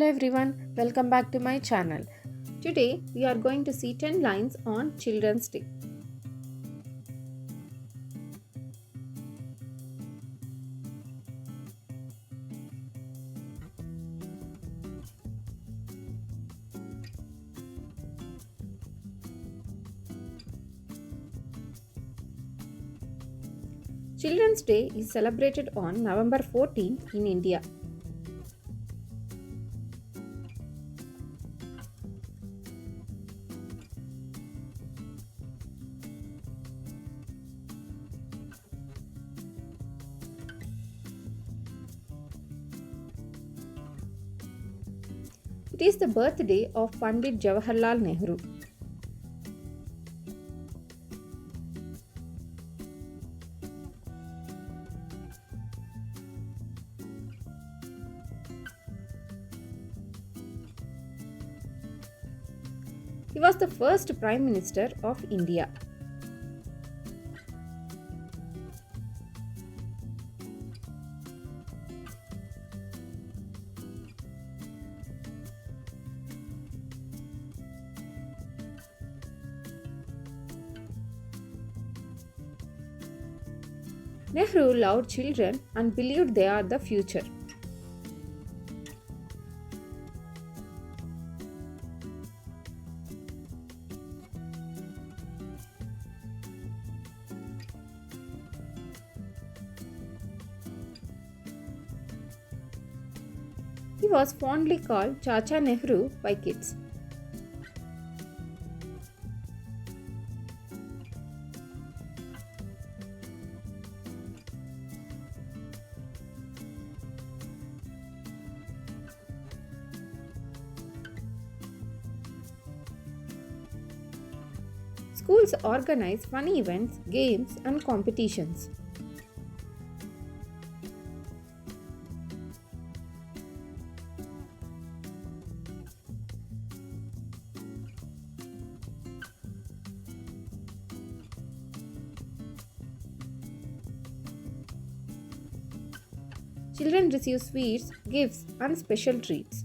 Hello everyone, welcome back to my channel. Today we are going to see 10 lines on Children's Day. Children's Day is celebrated on November 14th in India. It is the birthday of Pandit Jawaharlal Nehru. He was the first Prime Minister of India. Nehru loved children and believed they are the future. He was fondly called Chacha Nehru by kids. Schools organize fun events, games, and competitions. Children receive sweets, gifts, and special treats.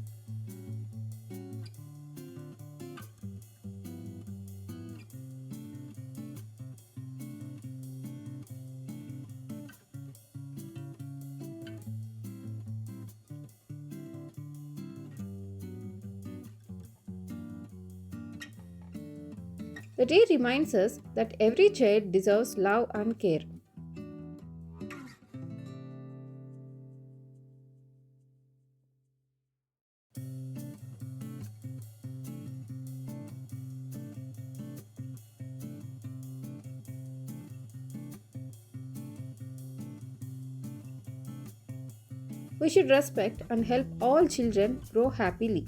The day reminds us that every child deserves love and care. We should respect and help all children grow happily.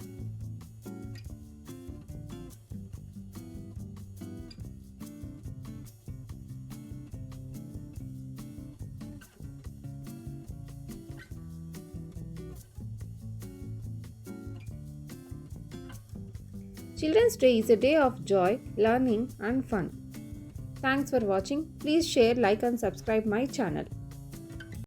Children's Day is a day of joy, learning, and fun. Thanks for watching. Please share, like, and subscribe my channel.